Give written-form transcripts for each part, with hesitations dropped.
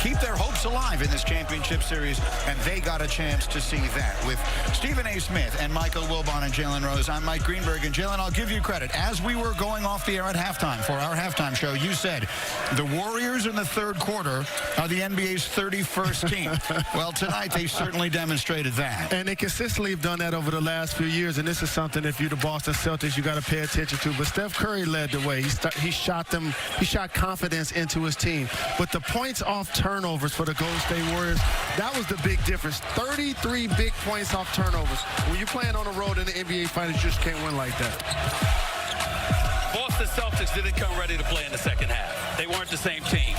keep their hopes alive in this championship series, and they got a chance to see that. With Stephen A. Smith and Michael Wilbon and Jalen Rose, I'm Mike Greenberg. And Jalen, I'll give you credit. As we were going off the air at halftime for our halftime show, you said the Warriors in the third quarter are the NBA's 31st team. Well, tonight they certainly demonstrated that. And they consistently have done that over the last few years, and this is something, if you're the Boston Celtics, you got to pay attention to. But Steph Curry led the way. He shot confidence into his team. But the points off turnovers for the Golden State Warriors, that was the big difference. 33 big points off turnovers. When you're playing on the road in the NBA Finals, you just can't win like that. Boston Celtics didn't come ready to play in the second half. They weren't the same team.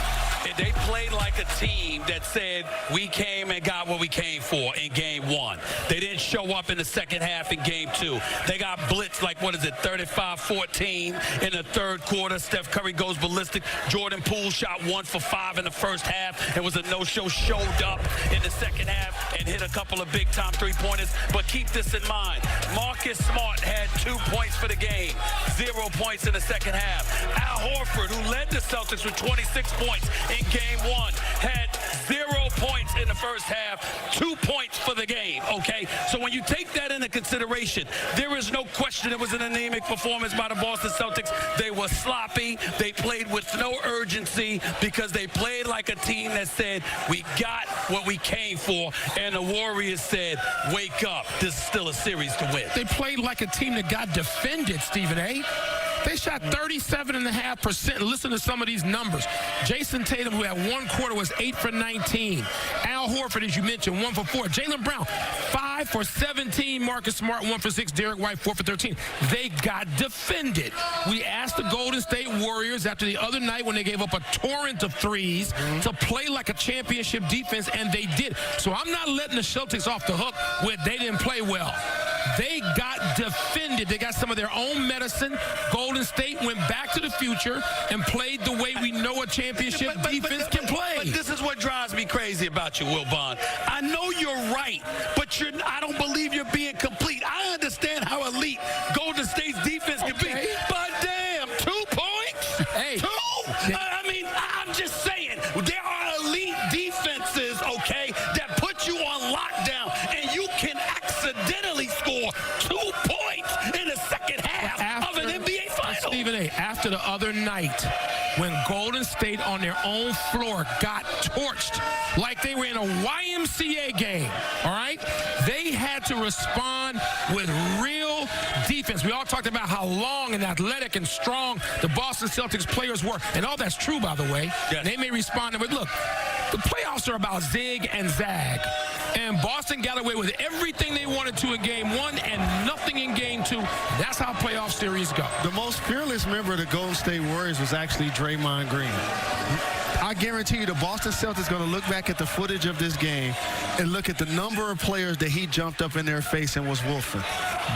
They played like a team that said, we came and got what we came for in game one. They didn't show up in the second half in game two. They got blitzed like, 35-14 in the third quarter. Steph Curry goes ballistic. Jordan Poole shot 1 for 5 in the first half. It was a no-show, showed up in the second half and hit a couple of big-time three-pointers. But keep this in mind. Marcus Smart had 2 points for the game, 0 points in the second half. Al Horford, who led the Celtics with 26 points in game one, had 0 points in the first half, 2 points for the game, okay? So when you take that into consideration, there is no question it was an anemic performance by the Boston Celtics. They were sloppy. They played with no urgency because they played like a team that said, we got what we came for, and the Warriors said, wake up. This is still a series to win. They played like a team that got defended, Stephen A. They shot 37.5%. Listen to some of these numbers. Jason Tatum, who had 1 quarter, was 8 for 19. Al Horford, as you mentioned, 1 for 4. Jaylen Brown, 5 for 17. Marcus Smart, 1 for 6. Derek White, 4 for 13. They got defended. We asked the Golden State Warriors after the other night when they gave up a torrent of threes to play like a championship defense, and they did. So I'm not letting the Celtics off the hook with they didn't play well. They got defended. They got some of their own medicine. Golden State went back to the future and played the way we know a championship defense can play. But this is what drives me crazy about you, Wilbon. I know you're right, but I don't believe you're being complete. I understand how elite Golden State's defense can be. But damn, 2 points? Hey. 2? I mean, I'm just saying, there are elite defenses, okay, that put you on lockdown, and you can accidentally score 2 points in the second half of an NBA final. Stephen A., after the other night, when Golden State on their own floor got torched like they were in a YMCA game, all right? They had to respond with real defense. We all talked about how long and athletic and strong the Boston Celtics players were, and all that's true, by the way. Yes. They may respond, but look, the playoffs are about zig and zag. And Boston got away with everything they wanted to in game one and nothing in game two. That's how playoff series go. The most fearless member of the Golden State Warriors was actually Draymond Green. I guarantee you the Boston Celtics going to look back at the footage of this game and look at the number of players that he jumped up in their face and was wolfing.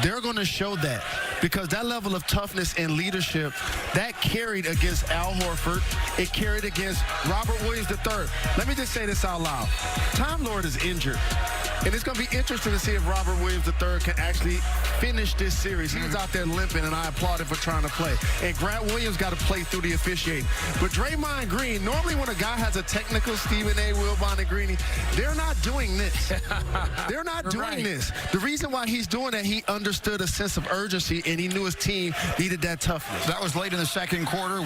They're going to show that because that level of toughness and leadership, that carried against Al Horford. It carried against Robert Williams III. Let me just say this out loud. Time Lord is injured. And it's going to be interesting to see if Robert Williams III can actually finish this series. He was out there limping, and I applaud him for trying to play. And Grant Williams got to play through the officiating. But Draymond Green, normally when a guy has a technical, Stephen A., Wilbon, and Greeny, they're not doing this. They're not doing this. The reason why he's doing that, he understood a sense of urgency, and he knew his team needed that toughness. That was late in the second quarter.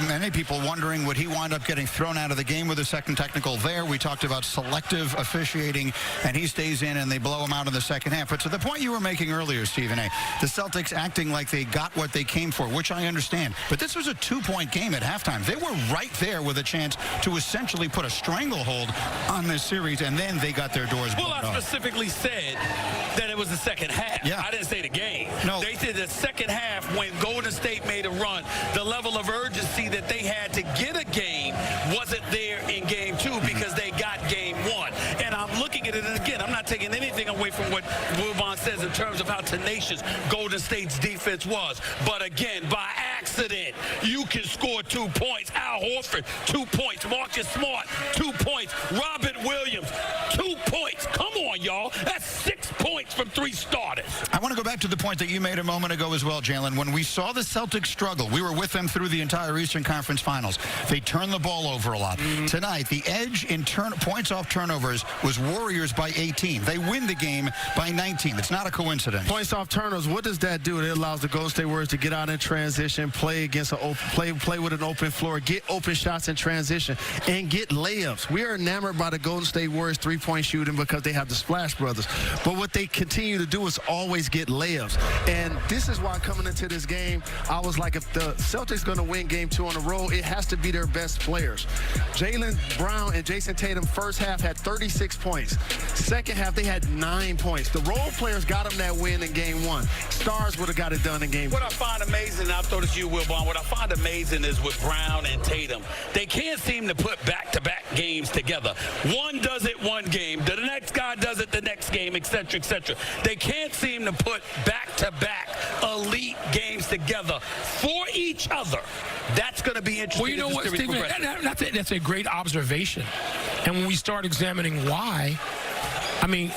Many people wondering, would he wind up getting thrown out of the game with a second technical there? We talked about selective officiating, and he stays in, and they blow him out in the second half. But to the point you were making earlier, Stephen A., the Celtics acting like they got what they came for, which I understand. But this was a 2-point game at halftime. They were right there with a chance to essentially put a stranglehold on this series, and then they got their doors blown off. Well, I specifically said that it was the second half. Yeah. I didn't say the game. No. They said the second half when Golden State made a run, the level of urgency that they had to get a game wasn't there in game two because they got game one. And I'm looking at it, and again, I'm not taking anything away from what Wilbon says in terms of how tenacious Golden State's defense was. But again, by accident, you can score 2 points. Al Horford, 2 points. Marcus Smart, 2 points. Robert Williams, 2 points. Come on, y'all. That's 6 points from 3 starters. I want to go back to the point that you made a moment ago as well, Jalen. When we saw the Celtics struggle, we were with them through the entire Eastern Conference Finals. They turned the ball over a lot. Tonight, the edge in points off turnovers was Warriors by 18. They win the game by 19. It's not a coincidence. Points off turnovers, what does that do? It allows the Golden State Warriors to get out in transition, play against an open, play with an open floor, get open shots in transition, and get layups. We are enamored by the Golden State Warriors three-point shooting because they have the Splash Brothers. But what they continue to do is always get layups. And this is why coming into this game, I was like, if the Celtics going to win game 2 on a roll, it has to be their best players. Jalen Brown and Jason Tatum first half had 36 points. Second half, they had 9 points. The role players got them that win in game 1. Stars would have got it done in game 2. What I find amazing, and I'll throw this to you, Wilbon, what I find amazing is with Brown and Tatum, they can't seem to put back-to-back games together. One does it one game, the next guy does it the next game, etc., etc. They can't seem to put back-to-back elite games together for each other. That's going to be interesting. Well, you know what, Stephen, that's a great observation. And when we start examining why, I mean,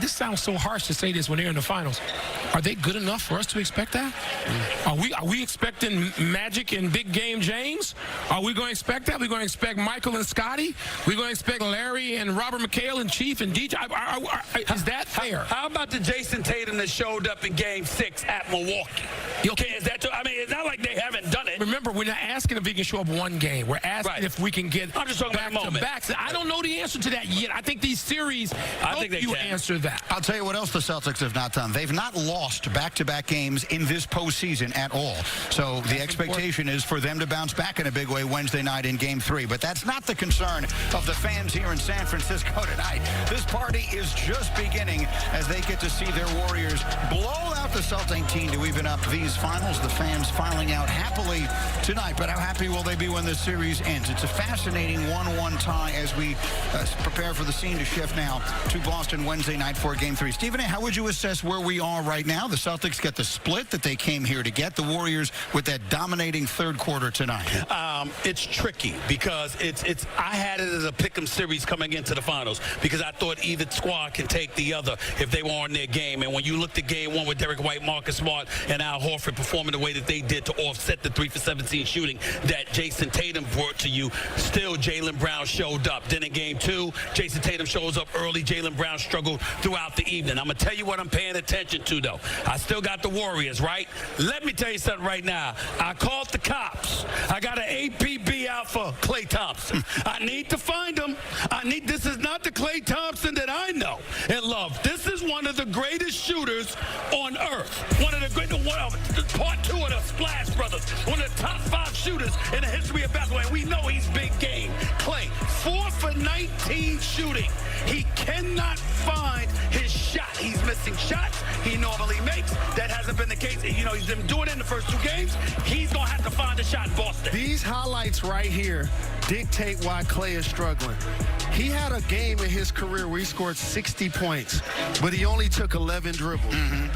this sounds so harsh to say this when they're in the finals. Are they good enough for us to expect that? Are we expecting Magic and Big Game James? Are we going to expect that? Are we going to expect Michael and Scotty? Are we going to expect Larry and Robert McHale and Chief and DJ? Is that fair? How about the Jason Tatum that showed up in Game 6 at Milwaukee? Okay, is that? I mean, it's not like they haven't done it. Remember, we're not asking if he can show up one game. We're asking if we can get back-to-backs. I don't know the answer to that yet. I think these series help you answer that. I'll tell you what else the Celtics have not done. They've not lost back-to-back games in this postseason at all. So the expectation is for them to bounce back in a big way Wednesday night in Game 3. But that's not the concern of the fans here in San Francisco tonight. This party is just beginning as they get to see their Warriors blow out the Celtic team to even up these finals. The fans filing out happily tonight. But how happy will they be when this series ends? It's a fascinating 1-1 tie as we prepare for the scene to shift now to Boston Wednesday night for Game 3. Stephen A., how would you assess where we are right now? The Celtics get the split that they came here to get. The Warriors with that dominating third quarter tonight. It's tricky because I had it as a pick'em series coming into the finals because I thought either squad can take the other if they were on their game. And when you looked at Game 1 with Derek White, Marcus Smart, and Al Horford performing the way that they did to offset the 3-for-17 shooting that Jason Tatum brought to you, still Jalen Brown showed up. Then in Game 2, Jason Tatum shows up early. Jalen Brown struggled throughout the evening. I'm going to tell you what I'm paying attention to, though. I still got the Warriors, right? Let me tell you something right now. I called the cops. I got an APB out for Klay Thompson. I need to find him. This is not the Klay Thompson that I know and love. This is one of the greatest shooters on earth. One of the part 2 of the Splash Brothers. One of the top 5 shooters in the history of basketball. And we know he's big game. Klay, 4 for 19 shooting. He cannot find his shot. He's missing shots he normally makes. That hasn't been the case. You know, he's been doing it in the first 2 games. He's going to have to find a shot in Boston. These highlights right here dictate why Klay is struggling. He had a game in his career where he scored 60 points, but he only took 11 dribbles.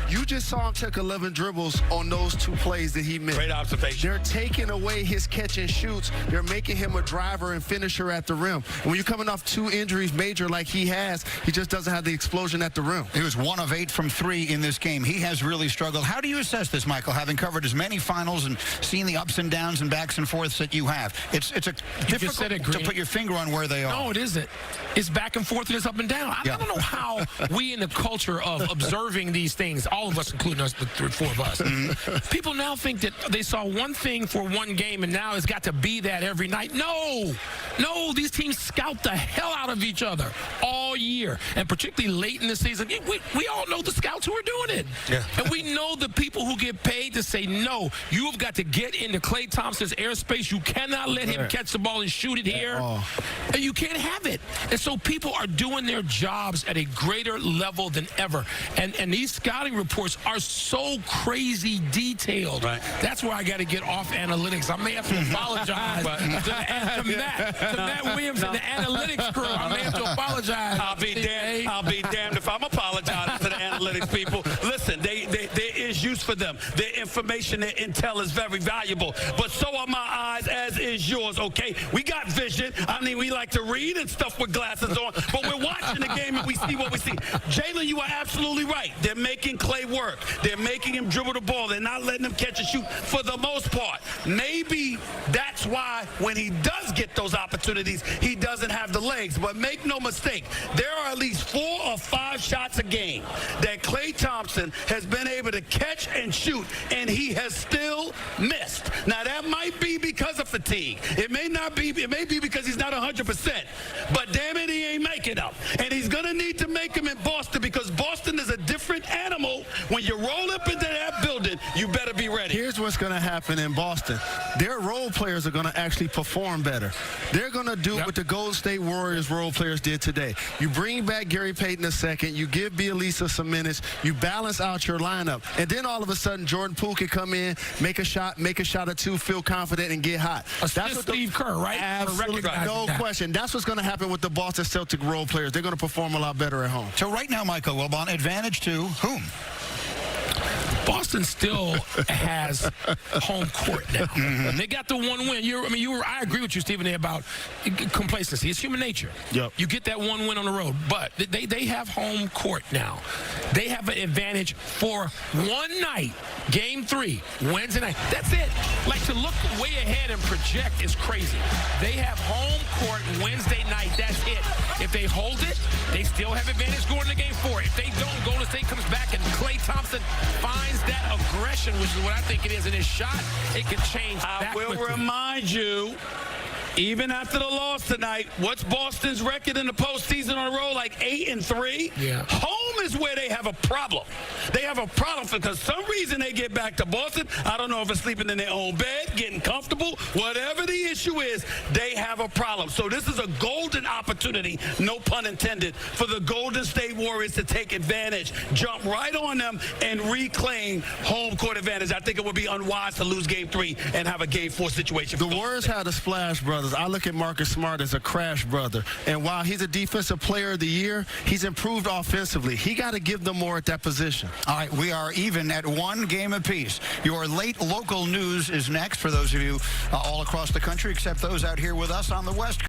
You just saw him take 11 dribbles on those 2 plays that he missed. Great observation. They're taking away his catch and shoots. They're making him a driver and finisher at the rim. And when you're coming off 2 injuries major like he has, he just doesn't have the explosion at the rim. He was 1 of 8 from 3 in this game. He has really struggled. How do you assess this, Michael, having covered as many finals and seen the ups and downs and backs and forths that you have? It's difficult to put your finger on where they are. No, it isn't. It's back and forth and it's up and down. I don't know how we in the culture of observing these things, all of us, including us, the 4 of us, people now think that they saw one thing for one game and now it's got to be that every night. No, these teams scout the hell out of each other all year, and particularly late in the season. We all know the scouts who are doing it. And we know the people who get paid to say, no, you have got to get into Klay Thompson's airspace. You cannot let him catch the ball and shoot it here. And you can't have it. And so people are doing their jobs at a greater level than ever. And these scouting reports are so crazy detailed. That's where I got to get off analytics. I may have to apologize to Matt Williams and the analytics crew. I may have to apologize. I'll be damned if I'm apologizing to the analytics people. Listen, there is use for them. Their information, their intel is very valuable. But so are my eyes as is yours, okay? We got vision. I mean, we like to read and stuff with glasses on, but we're watching the game and we see what we see. Jalen, you are absolutely right. They're making Clay work. They're making him dribble the ball. They're not letting him catch and shoot for the most part. Maybe that's why when he does get those opportunities, he doesn't have the legs. But make no mistake, there are at least 4 or 5 shots a game that Klay Thompson has been able to catch and shoot, and he has still missed. Now, that might be because of fatigue. It may not be. It may be because he's not 100%. But damn it, he ain't making them. And he's going to need to make them in Boston, because Boston is a different animal. When you roll up into that building, you better be ready. Here's what's going to happen in Boston. Their role players are going to actually perform better. They're going to do what the Golden State Warriors role players did today. You bring back Gary Payton II, you give Bielisa some minutes, you balance out your lineup, and then all of a sudden Jordan Poole can come in, make a shot or two, feel confident, and get hot. That's what Steve Kerr, right? Absolutely, no question. That's what's going to happen with the Boston Celtic role players. They're going to perform a lot better at home. So right now, Michael Wilbon, advantage to whom? Boston still has home court now. They got the one win. I agree with you, Stephen A., about complacency. It's human nature. Yep. You get that one win on the road, but they have home court now. They have an advantage for one night, Game 3, Wednesday night. That's it. Like, to look way ahead and project is crazy. They have home court Wednesday night. That's it. If they hold it, they still have advantage going to Game 4. If they don't, Golden State comes back and Klay Thompson finds that aggression, which is what I think it is in his shot. It can change. I will remind you, even after the loss tonight, what's Boston's record in the postseason on a roll? Like 8-3? Yeah. Home is where they have a problem. They have a problem because some reason they get back to Boston. I don't know if it's sleeping in their own bed, getting comfortable, whatever the issue is, they have a problem. So this is a golden opportunity, no pun intended, for the Golden State Warriors to take advantage, jump right on them, and reclaim home court advantage. I think it would be unwise to lose Game 3 and have a Game 4 situation. The Warriors had a splash, brothers. I look at Marcus Smart as a crash brother. And while he's a defensive player of the year, he's improved offensively. He got to give them more at that position. All right, we are even at 1 game apiece. Your late local news is next for those of you all across the country, except those out here with us on the West Coast.